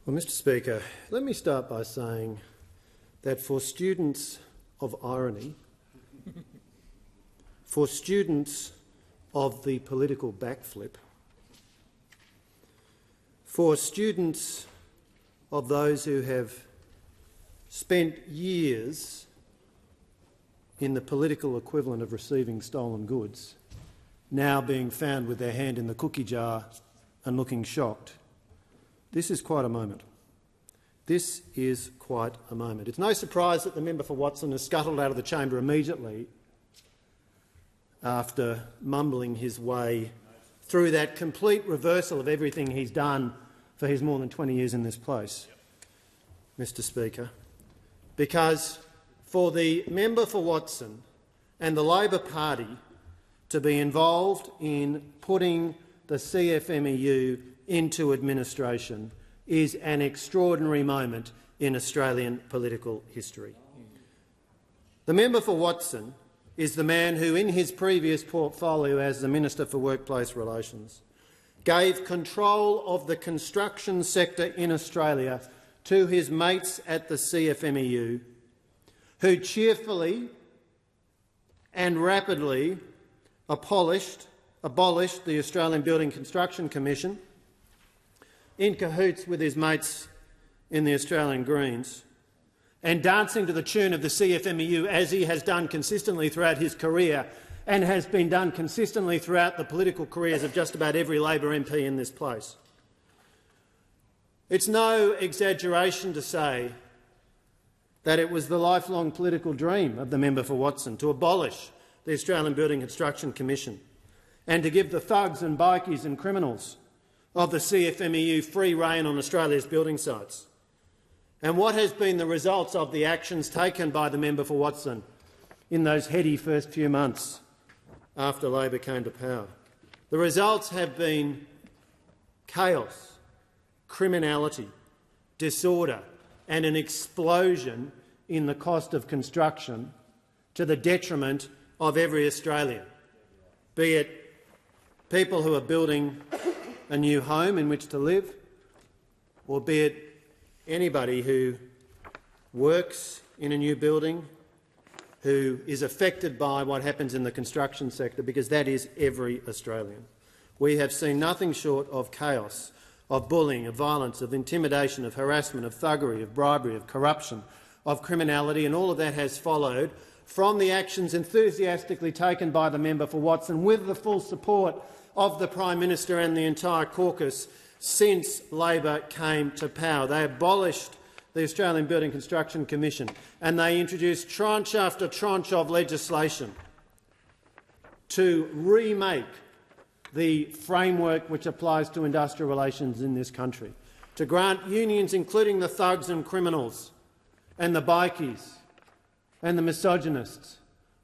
Well, Mr Speaker, let me start by saying that for students of irony, for students of the political backflip, for students of those who have spent years in the political equivalent of receiving stolen goods, now being found with their hand in the cookie jar and looking shocked, this is quite a moment. This is quite a moment. It's no surprise that the member for Watson has scuttled out of the chamber immediately after mumbling his way through that complete reversal of everything he's done for his more than 20 years in this place, Mr Speaker, because for the member for Watson and the Labor Party to be involved in putting the CFMEU into administration is an extraordinary moment in Australian political history. The member for Watson is the man who, in his previous portfolio as the Minister for Workplace Relations, gave control of the construction sector in Australia to his mates at the CFMEU, who cheerfully and rapidly abolished the Australian Building Construction Commission in cahoots with his mates in the Australian Greens, and dancing to the tune of the CFMEU, as he has done consistently throughout his career and has been done consistently throughout the political careers of just about every Labor MP in this place. It's no exaggeration to say that it was the lifelong political dream of the member for Watson to abolish the Australian Building Construction Commission and to give the thugs and bikies and criminals of the CFMEU free rein on Australia's building sites. And what has been the results of the actions taken by the member for Watson in those heady first few months after Labor came to power? The results have been chaos, criminality, disorder and an explosion in the cost of construction to the detriment of every Australian, be it people who are building a new home in which to live, or be it anybody who works in a new building who is affected by what happens in the construction sector, because that is every Australian. We have seen nothing short of chaos, of bullying, of violence, of intimidation, of harassment, of thuggery, of bribery, of corruption, of criminality, and all of that has followed from the actions enthusiastically taken by the member for Watson with the full support of the Prime Minister and the entire caucus since Labor came to power. They abolished the Australian Building Construction Commission and they introduced tranche after tranche of legislation to remake the framework which applies to industrial relations in this country, to grant unions, including the thugs and criminals and the bikies and the misogynists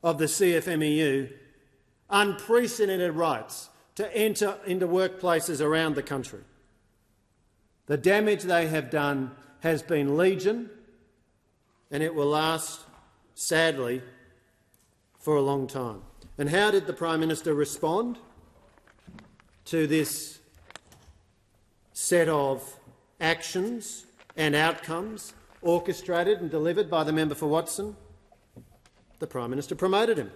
of the CFMEU, unprecedented rights to enter into workplaces around the country. The damage they have done has been legion, and it will last, sadly, for a long time. And how did the Prime Minister respond to this set of actions and outcomes orchestrated and delivered by the member for Watson? The Prime Minister promoted him.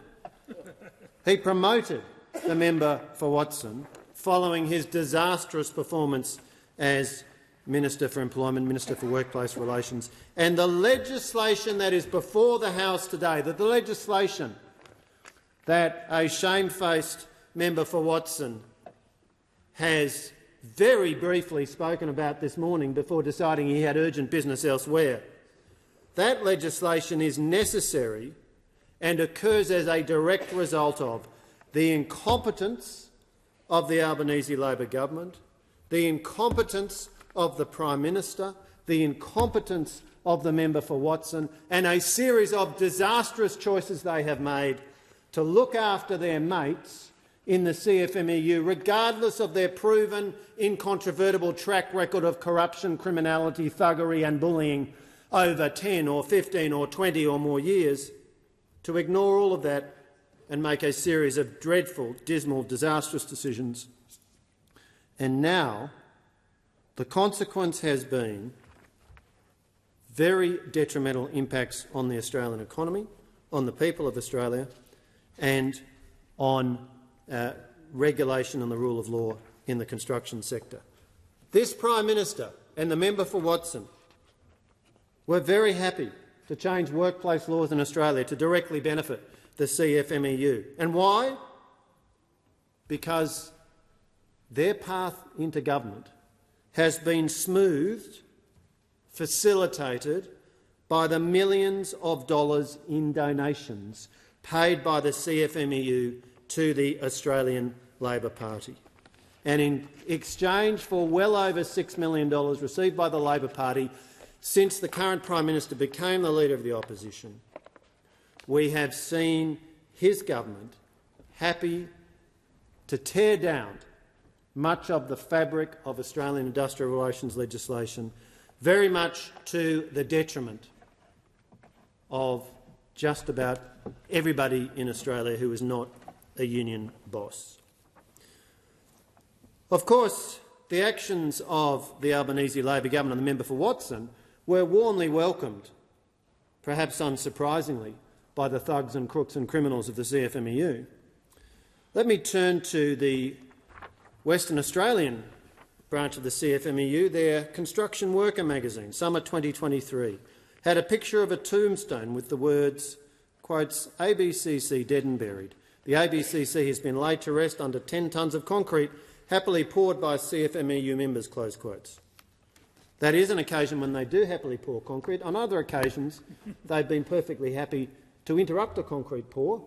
He promoted the member for Watson following his disastrous performance as Minister for Employment, Minister for Workplace Relations. And the legislation that is before the House today, the legislation that a shamefaced member for Watson has very briefly spoken about this morning before deciding he had urgent business elsewhere, that legislation is necessary and occurs as a direct result of the incompetence of the Albanese Labor government, the incompetence of the Prime Minister, the incompetence of the member for Watson, and a series of disastrous choices they have made to look after their mates in the CFMEU, regardless of their proven, incontrovertible track record of corruption, criminality, thuggery and bullying over 10 or 15 or 20 or more years, to ignore all of that and make a series of dreadful, dismal, disastrous decisions. And now The consequence has been very detrimental impacts on the Australian economy, on the people of Australia, and on regulation and the rule of law in the construction sector. This Prime Minister and the member for Watson were very happy to change workplace laws in Australia to directly benefit the CFMEU. And why? Because their path into government has been smoothed, facilitated by the millions of dollars in donations paid by the CFMEU to the Australian Labor Party. And in exchange for well over $6 million received by the Labor Party since the current Prime Minister became the Leader of the Opposition, we have seen his government happy to tear down much of the fabric of Australian industrial relations legislation, very much to the detriment of just about everybody in Australia who is not a union boss. Of course, the actions of the Albanese Labor government and the member for Watson were warmly welcomed, perhaps unsurprisingly, by the thugs and crooks and criminals of the CFMEU. Let me turn to the Western Australian branch of the CFMEU. Their construction worker magazine, Summer 2023, had a picture of a tombstone with the words, quotes, "ABCC dead and buried. The ABCC has been laid to rest under 10 tonnes of concrete happily poured by CFMEU members," close quotes. That is an occasion when they do happily pour concrete. On other occasions, they've been perfectly happy to interrupt a concrete pour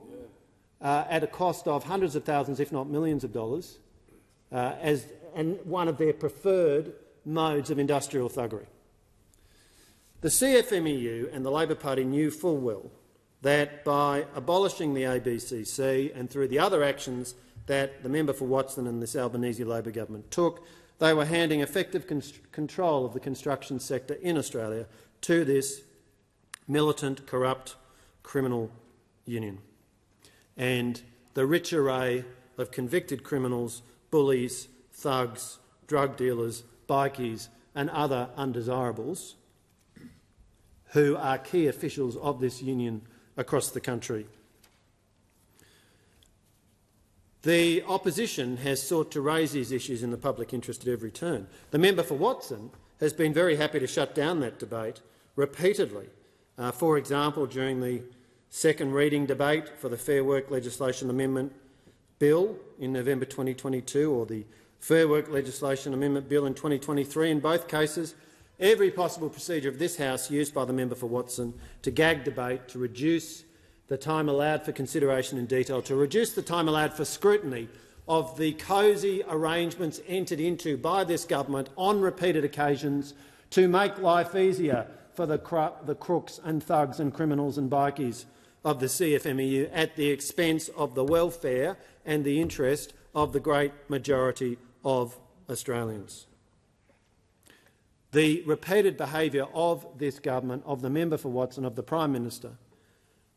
at a cost of hundreds of thousands, if not millions of dollars, and one of their preferred modes of industrial thuggery. The CFMEU and the Labor Party knew full well that by abolishing the ABCC and through the other actions that the member for Watson and this Albanese Labor government took, they were handing effective control of the construction sector in Australia to this militant, corrupt, criminal union. And the rich array of convicted criminals, bullies, thugs, drug dealers, bikies and other undesirables who are key officials of this union across the country. The opposition has sought to raise these issues in the public interest at every turn. The member for Watson has been very happy to shut down that debate repeatedly. For example, during the second reading debate for the Fair Work Legislation Amendment Bill in November 2022 or the Fair Work Legislation Amendment Bill in 2023, in both cases, every possible procedure of this House used by the member for Watson to gag debate, to reduce the time allowed for consideration in detail, to reduce the time allowed for scrutiny of the cosy arrangements entered into by this government on repeated occasions to make life easier for the crooks and thugs and criminals and bikies of the CFMEU at the expense of the welfare and the interest of the great majority of Australians. The repeated behaviour of this government, of the member for Watson, of the Prime Minister,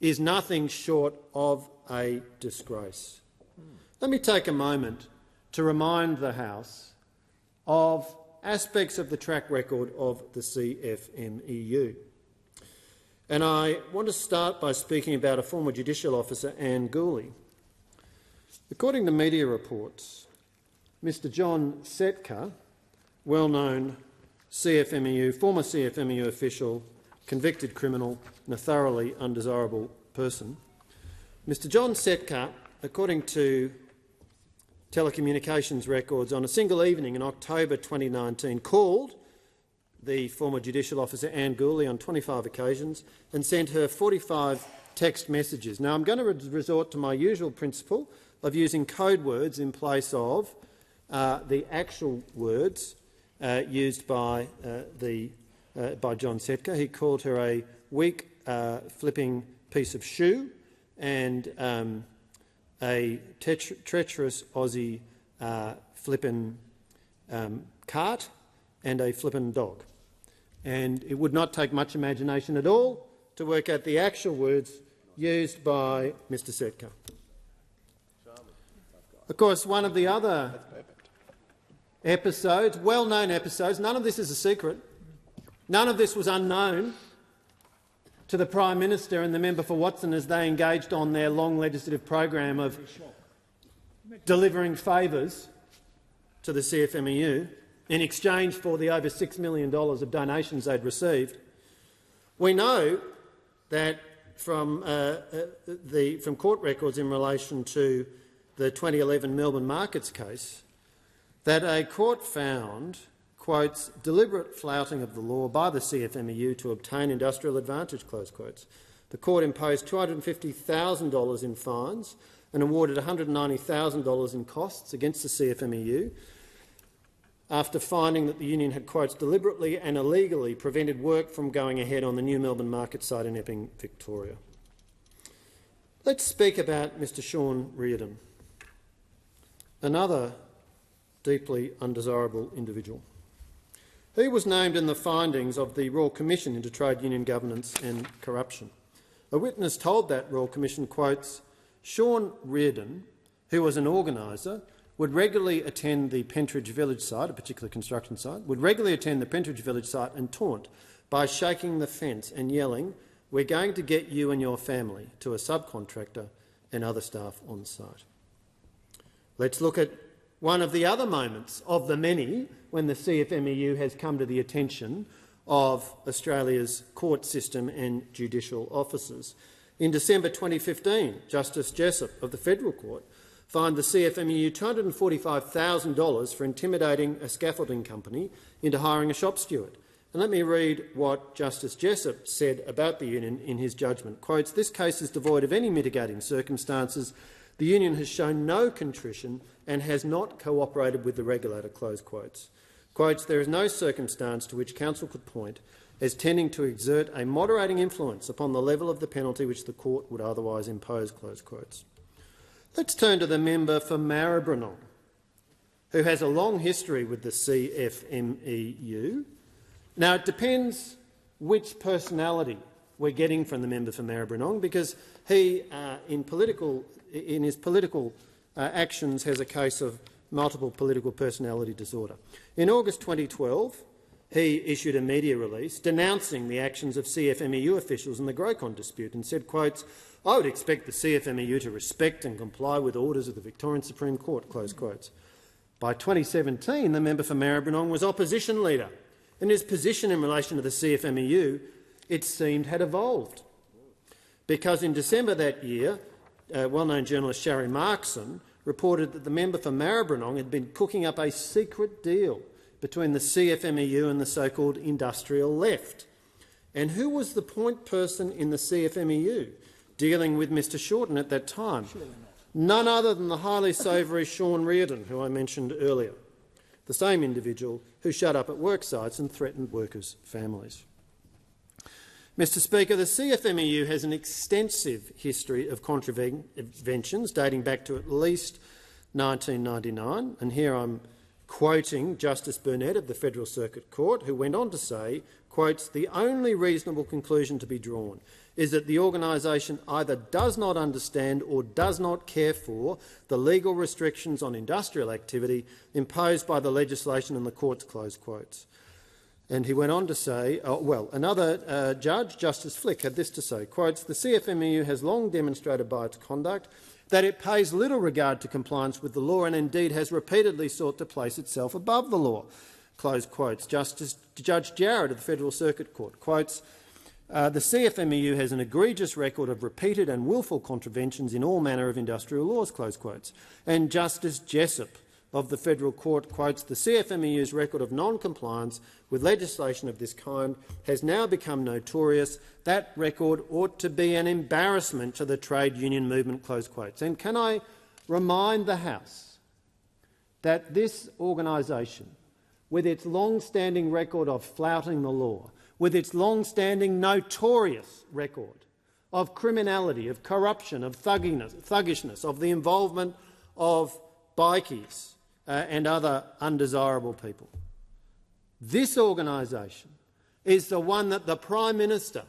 is nothing short of a disgrace. Let me take a moment to remind the House of aspects of the track record of the CFMEU. And I want to start by speaking about a former judicial officer, Anne Gooley. According to media reports, Mr John Setka, well-known former CFMEU official, convicted criminal and a thoroughly undesirable person, Mr John Setka, according to telecommunications records, on a single evening in October 2019 called the former judicial officer Anne Gooley on 25 occasions and sent her 45 text messages. Now, I'm going to resort to my usual principle of using code words in place of the actual words used by John Setka. He called her a weak, flipping piece of shoe and a treacherous Aussie flippin' cart and a flippin' dog. And it would not take much imagination at all to work out the actual words used by Mr Setka. Of course, one of the other episodes, well-known episodes. None of this is a secret. None of this was unknown to the Prime Minister and the member for Watson as they engaged on their long legislative program of delivering favours to the CFMEU in exchange for the over $6 million of donations they'd received. We know that from court records in relation to the 2011 Melbourne Markets case that a court found, quotes, deliberate flouting of the law by the CFMEU to obtain industrial advantage, close quotes. The court imposed $250,000 in fines and awarded $190,000 in costs against the CFMEU after finding that the union had, quotes, deliberately and illegally prevented work from going ahead on the new Melbourne Market site in Epping, Victoria. Let's speak about Mr Sean Reardon, another deeply undesirable individual. He was named in the findings of the Royal Commission into Trade Union Governance and Corruption. A witness told that Royal Commission, quotes, Sean Reardon, who was an organiser, would regularly attend the Pentridge Village site, a particular construction site, would regularly attend the Pentridge Village site and taunt by shaking the fence and yelling, "We're going to get you and your family," to a subcontractor and other staff on site. Let's look at one of the other moments of the many when the CFMEU has come to the attention of Australia's court system and judicial officers. In December 2015, Justice Jessup of the Federal Court fined the CFMEU $245,000 for intimidating a scaffolding company into hiring a shop steward. And let me read what Justice Jessup said about the union in his judgment. Quotes, "This case is devoid of any mitigating circumstances. The union has shown no contrition and has not cooperated with the regulator," close quotes. Quotes, "There is no circumstance to which counsel could point as tending to exert a moderating influence upon the level of the penalty which the court would otherwise impose," close quotes. Let's turn to the member for Maribyrnong, who has a long history with the CFMEU. Now, it depends which personality we're getting from the member for Maribyrnong, because he, in his political actions, has a case of multiple political personality disorder. In August 2012, he issued a media release denouncing the actions of CFMEU officials in the Grocon dispute and said, quotes, "I would expect the CFMEU to respect and comply with orders of the Victorian Supreme Court," close quotes. By 2017, the member for Maribyrnong was opposition leader, and his position in relation to the CFMEU, it seemed, had evolved. Because in December that year, well-known journalist Sharry Markson reported that the member for Maribyrnong had been cooking up a secret deal between the CFMEU and the so-called industrial left. And who was the point person in the CFMEU dealing with Mr Shorten at that time? None other than the highly savoury Sean Reardon, who I mentioned earlier, the same individual who shut up at work sites and threatened workers' families. Mr Speaker, the CFMEU has an extensive history of contraventions dating back to at least 1999, and here I'm quoting Justice Burnett of the Federal Circuit Court, who went on to say, quotes, "The only reasonable conclusion to be drawn is that the organisation either does not understand or does not care for the legal restrictions on industrial activity imposed by the legislation and the courts," close quotes. And he went on to say, another judge, Justice Flick, had this to say, quotes, "The CFMEU has long demonstrated by its conduct that it pays little regard to compliance with the law and indeed has repeatedly sought to place itself above the law," close quotes. Judge Jarrett of the Federal Circuit Court quotes, "The CFMEU has an egregious record of repeated and willful contraventions in all manner of industrial laws," close quotes. And Justice Jessup of the Federal Court quotes, "The CFMEU's record of non-compliance with legislation of this kind has now become notorious. That record ought to be an embarrassment to the trade union movement," close quotes. And can I remind the House that this organisation, with its long-standing record of flouting the law, with its long-standing notorious record of criminality, of corruption, of thuggishness, of the involvement of bikies and other undesirable people, this organisation is the one that the Prime Minister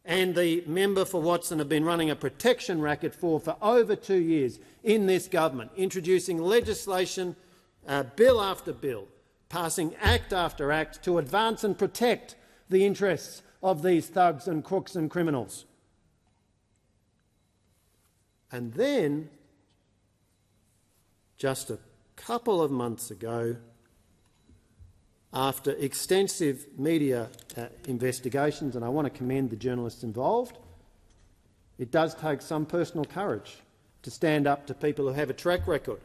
and the member for Watson have been running a protection racket for over 2 years in this government, introducing legislation bill after bill, passing act after act to advance and protect the interests of these thugs and crooks and criminals. And then, just a couple of months ago, after extensive media investigations, and I want to commend the journalists involved, it does take some personal courage to stand up to people who have a track record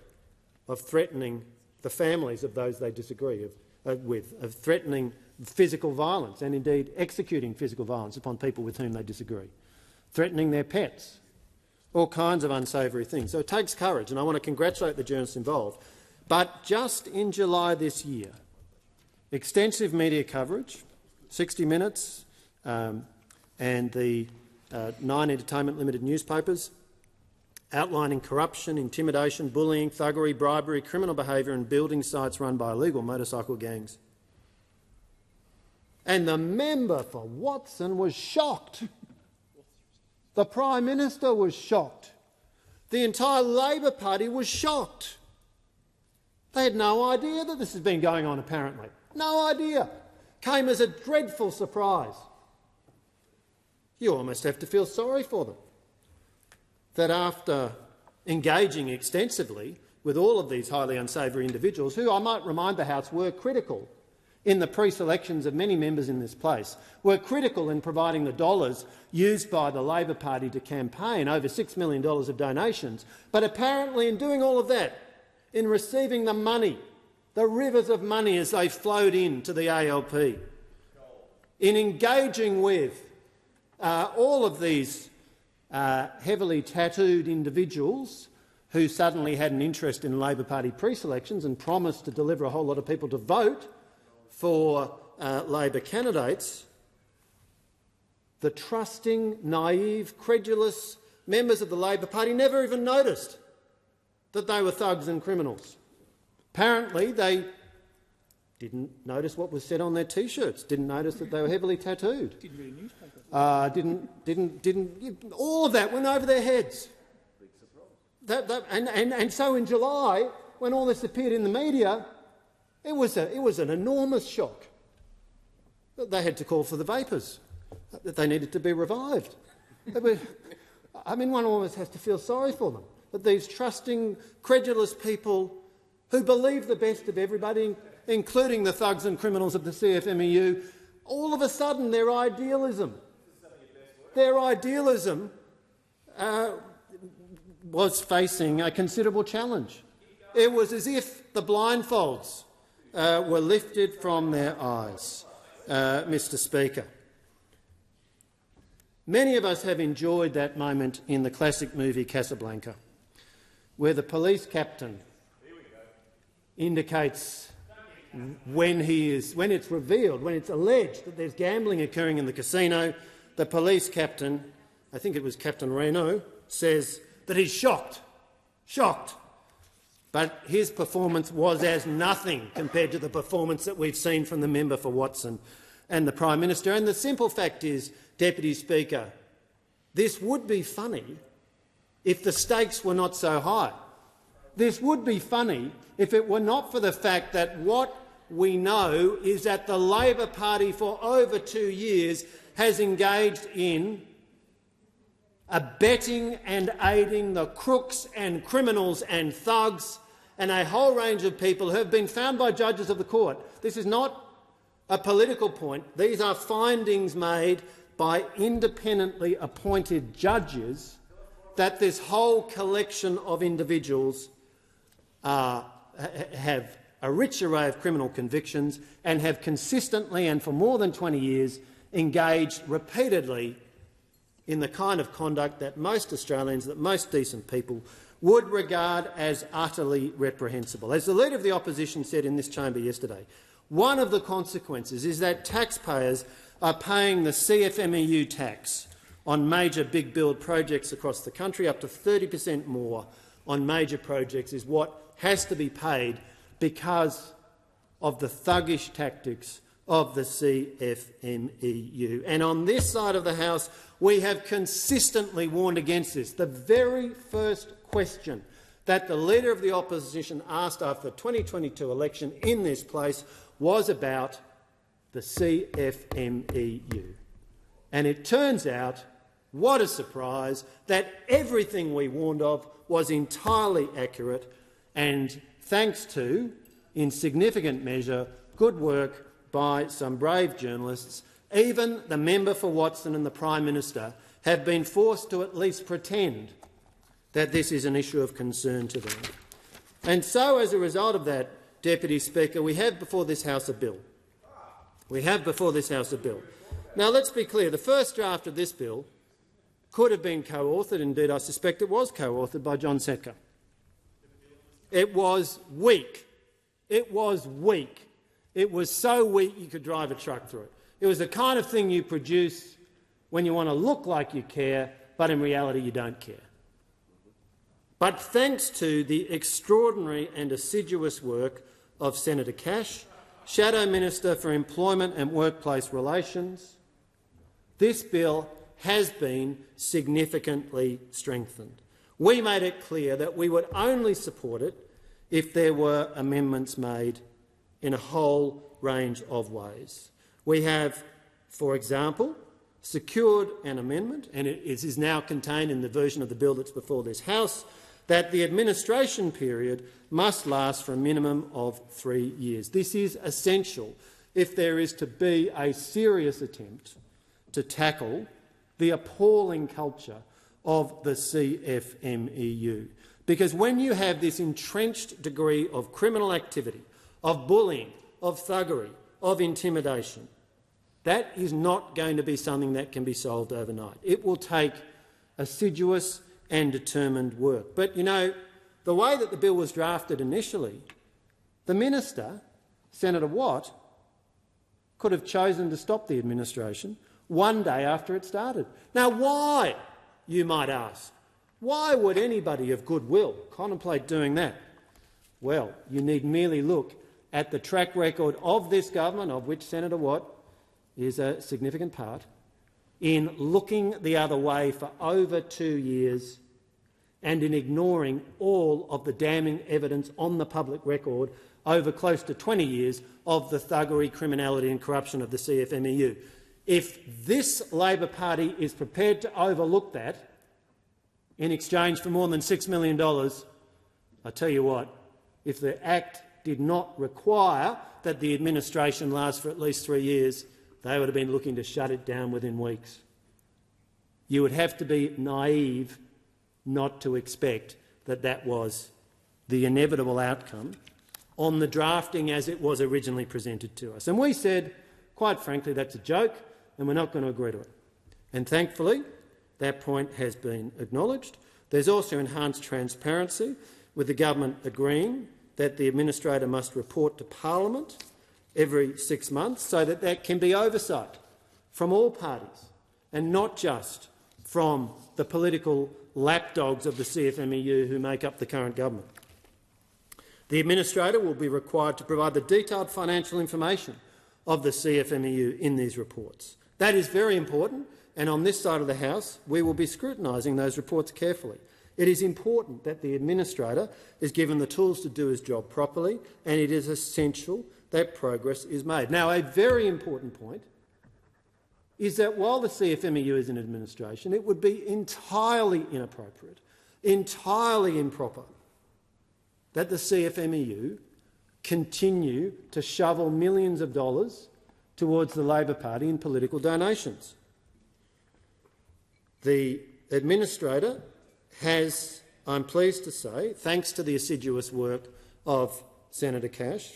of threatening the families of those they disagree with, of threatening physical violence and indeed executing physical violence upon people with whom they disagree, threatening their pets, all kinds of unsavoury things. So it takes courage, and I want to congratulate the journalists involved. But just in July this year, extensive media coverage, 60 Minutes and the 9 Entertainment Limited newspapers, outlining corruption, intimidation, bullying, thuggery, bribery, criminal behaviour and building sites run by illegal motorcycle gangs. And the member for Watson was shocked. The Prime Minister was shocked. The entire Labor Party was shocked. They had no idea that this has been going on, apparently. No idea. Came as a dreadful surprise. You almost have to feel sorry for them. That after engaging extensively with all of these highly unsavoury individuals, who I might remind the House were critical in the pre-selections of many members in this place, were critical in providing the dollars used by the Labor Party to campaign, over $6 million of donations, but apparently in doing all of that, in receiving the money, the rivers of money as they flowed in to the ALP, in engaging with all of these heavily tattooed individuals who suddenly had an interest in Labor Party pre-selections and promised to deliver a whole lot of people to vote for Labor candidates, the trusting, naive, credulous members of the Labor Party never even noticed that they were thugs and criminals. Apparently they didn't notice what was said on their T-shirts, didn't notice that they were heavily tattooed. Didn't read a newspaper. All of that went over their heads. And so in July, when all this appeared in the media, it was an enormous shock that they had to call for the vapors, that they needed to be revived. I mean, one almost has to feel sorry for them, that these trusting, credulous people who believe the best of everybody, including the thugs and criminals of the CFMEU, all of a sudden their idealism was facing a considerable challenge. It was as if the blindfolds were lifted from their eyes, Mr. Speaker. Many of us have enjoyed that moment in the classic movie Casablanca, where the police captain indicates when it's revealed, when it's alleged that there's gambling occurring in the casino, the police captain, I think it was Captain Reno, says that he's shocked. But his performance was as nothing compared to the performance that we've seen from the member for Watson and the Prime Minister. And the simple fact is, Deputy Speaker, this would be funny if the stakes were not so high. This would be funny if it were not for the fact that what we know is that the Labor Party for over 2 years has engaged in abetting and aiding the crooks and criminals and thugs and a whole range of people who have been found by judges of the court. This is not a political point. These are findings made by independently appointed judges that this whole collection of individuals have a rich array of criminal convictions and have consistently and for more than 20 years engaged repeatedly in the kind of conduct that most Australians, that most decent people would regard as utterly reprehensible. As the Leader of the Opposition said in this chamber yesterday, one of the consequences is that taxpayers are paying the CFMEU tax on major big build projects across the country. Up to 30% more on major projects is what has to be paid because of the thuggish tactics of the CFMEU. And on this side of the House, we have consistently warned against this. The very first question that the Leader of the Opposition asked after the 2022 election in this place was about the CFMEU. And it turns out, what a surprise, that everything we warned of was entirely accurate, and thanks to, in significant measure, good work by some brave journalists, even the member for Watson and the Prime Minister have been forced to at least pretend that this is an issue of concern to them. And so, as a result of that, Deputy Speaker, we have before this House a bill. We have before this House a bill. Now, let's be clear. The first draft of this bill could have been co-authored. Indeed, I suspect it was co-authored by John Setka. It was weak. It was weak. It was so weak you could drive a truck through it. It was the kind of thing you produce when you want to look like you care, but in reality you don't care. But thanks to the extraordinary and assiduous work of Senator Cash, Shadow Minister for Employment and Workplace Relations, this bill has been significantly strengthened. We made it clear that we would only support it if there were amendments made in a whole range of ways. We have, for example, secured an amendment, and it is now contained in the version of the bill that's before this House, that the administration period must last for a minimum of 3 years. This is essential if there is to be a serious attempt to tackle the appalling culture of the CFMEU. Because when you have this entrenched degree of criminal activity, of bullying, of thuggery, of intimidation, that is not going to be something that can be solved overnight. It will take assiduous and determined work. But, you know, the way that the bill was drafted initially, the minister, Senator Watt, could have chosen to stop the administration one day after it started. Now, why, you might ask? Why would anybody of goodwill contemplate doing that? Well, you need merely look at the track record of this government, of which Senator Watt is a significant part, in looking the other way for over 2 years and in ignoring all of the damning evidence on the public record over close to 20 years of the thuggery, criminality and corruption of the CFMEU. If this Labor Party is prepared to overlook that in exchange for more than $6 million, I tell you what, if the Act did not require that the administration last for at least 3 years, they would have been looking to shut it down within weeks. You would have to be naive not to expect that that was the inevitable outcome on the drafting as it was originally presented to us. And we said, quite frankly, that's a joke and we're not going to agree to it. And thankfully, that point has been acknowledged. There's also enhanced transparency, with the government agreeing that the administrator must report to Parliament every 6 months so that there can be oversight from all parties and not just from the political lapdogs of the CFMEU who make up the current government. The administrator will be required to provide the detailed financial information of the CFMEU in these reports. That is very important, and on this side of the House we will be scrutinising those reports carefully. It is important that the administrator is given the tools to do his job properly, and it is essential that progress is made. Now, a very important point is that while the CFMEU is in administration, it would be entirely inappropriate, entirely improper, that the CFMEU continue to shovel millions of dollars towards the Labor Party in political donations. The administrator has, I'm pleased to say, thanks to the assiduous work of Senator Cash,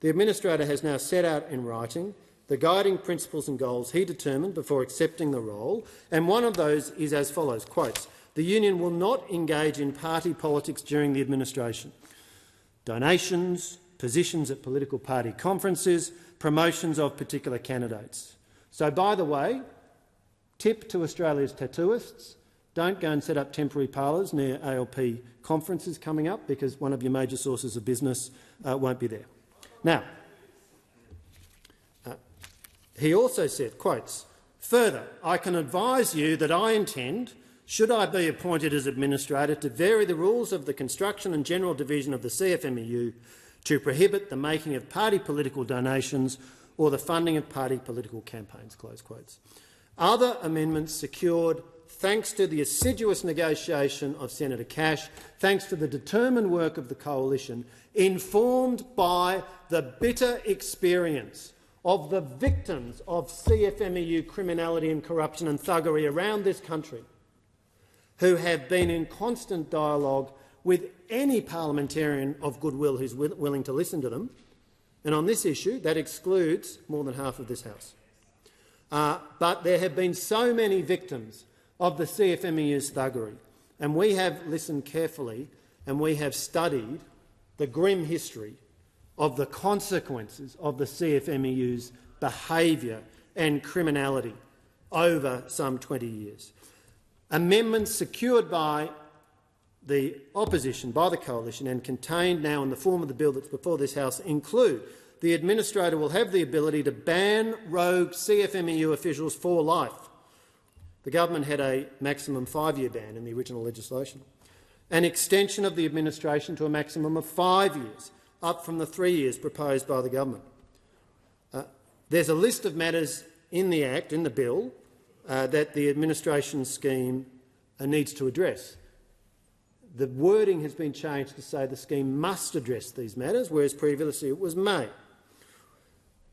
the administrator has now set out in writing the guiding principles and goals he determined before accepting the role, and one of those is as follows, quotes, "The union will not engage in party politics during the administration. Donations, positions at political party conferences, promotions of particular candidates." So, by the way, tip to Australia's tattooists, don't go and set up temporary parlours near ALP conferences coming up, because one of your major sources of business won't be there. Now, he also said, quotes, "Further, I can advise you that I intend should I be appointed as administrator, to vary the rules of the Construction and General Division of the CFMEU to prohibit the making of party political donations or the funding of party political campaigns." Close quotes. Other amendments secured thanks to the assiduous negotiation of Senator Cash, thanks to the determined work of the coalition, informed by the bitter experience of the victims of CFMEU criminality and corruption and thuggery around this country, who have been in constant dialogue with any parliamentarian of goodwill who's willing to listen to them. And on this issue, that excludes more than half of this House. But there have been so many victims of the CFMEU's thuggery, and we have listened carefully and we have studied the grim history of the consequences of the CFMEU's behaviour and criminality over some 20 years. Amendments secured by the opposition, by the coalition, and contained now in the form of the bill that's before this House include: the administrator will have the ability to ban rogue CFMEU officials for life. The government had a maximum 5-year ban in the original legislation. An extension of the administration to a maximum of 5 years, up from the 3 years proposed by the government. There's a list of matters in the Act, in the bill, that the administration scheme needs to address. The wording has been changed to say the scheme must address these matters, whereas previously it was may.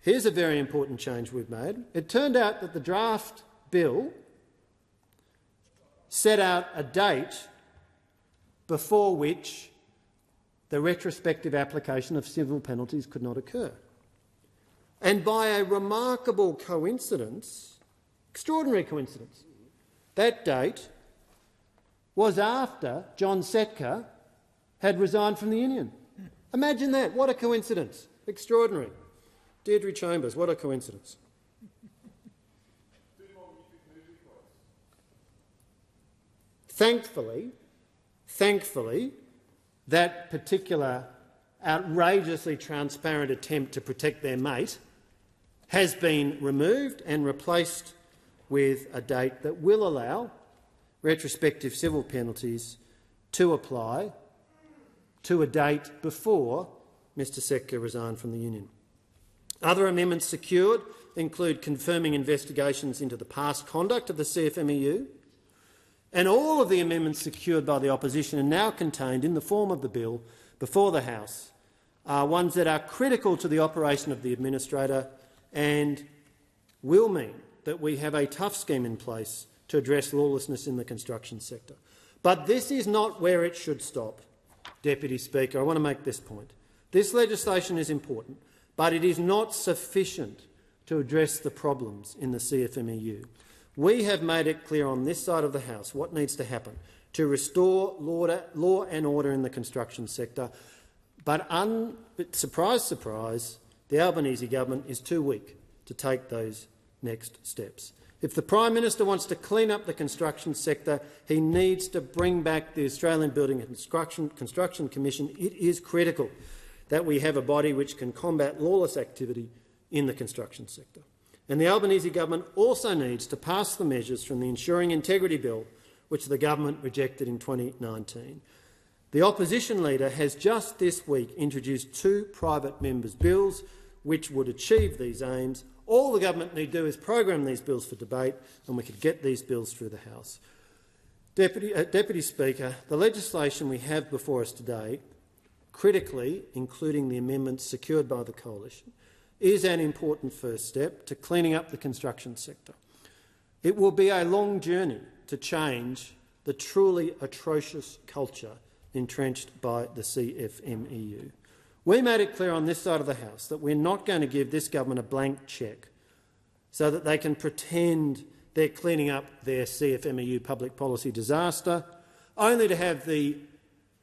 Here's a very important change we've made. It turned out that the draft bill set out a date before which the retrospective application of civil penalties could not occur. And by a remarkable coincidence, extraordinary coincidence, that date was after John Setka had resigned from the union. Imagine that. What a coincidence. Extraordinary. Deirdre Chambers, what a coincidence. Thankfully, that particular outrageously transparent attempt to protect their mate has been removed and replaced with a date that will allow retrospective civil penalties to apply to a date before Mr Setka resigned from the union. Other amendments secured include confirming investigations into the past conduct of the CFMEU, and all of the amendments secured by the opposition and now contained in the form of the bill before the House are ones that are critical to the operation of the administrator and will mean that we have a tough scheme in place to address lawlessness in the construction sector. But this is not where it should stop, Deputy Speaker. I want to make this point. This legislation is important, but it is not sufficient to address the problems in the CFMEU. We have made it clear on this side of the House what needs to happen to restore law and order in the construction sector, but surprise, surprise, the Albanese government is too weak to take those next steps. If the Prime Minister wants to clean up the construction sector, he needs to bring back the Australian Building and Construction Commission. It is critical that we have a body which can combat lawless activity in the construction sector. And the Albanese government also needs to pass the measures from the Ensuring Integrity Bill, which the government rejected in 2019. The opposition leader has just this week introduced 2 private members' bills which would achieve these aims. All the government need to do is program these bills for debate, and we could get these bills through the House. Deputy Speaker, the legislation we have before us today, critically, including the amendments secured by the coalition, is an important first step to cleaning up the construction sector. It will be a long journey to change the truly atrocious culture entrenched by the CFMEU. We made it clear on this side of the House that we're not going to give this government a blank cheque so that they can pretend they're cleaning up their CFMEU public policy disaster, only to have the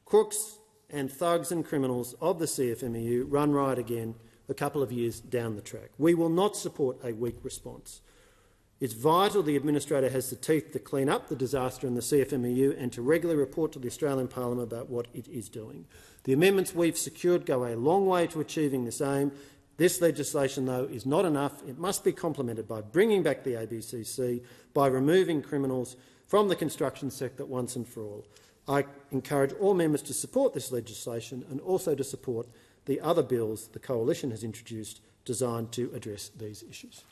crooks and thugs and criminals of the CFMEU run riot again a couple of years down the track. We will not support a weak response. It's vital the administrator has the teeth to clean up the disaster in the CFMEU and to regularly report to the Australian Parliament about what it is doing. The amendments we've secured go a long way to achieving this aim. This legislation, though, is not enough. It must be complemented by bringing back the ABCC, by removing criminals from the construction sector once and for all. I encourage all members to support this legislation and also to support the other bills the Coalition has introduced designed to address these issues.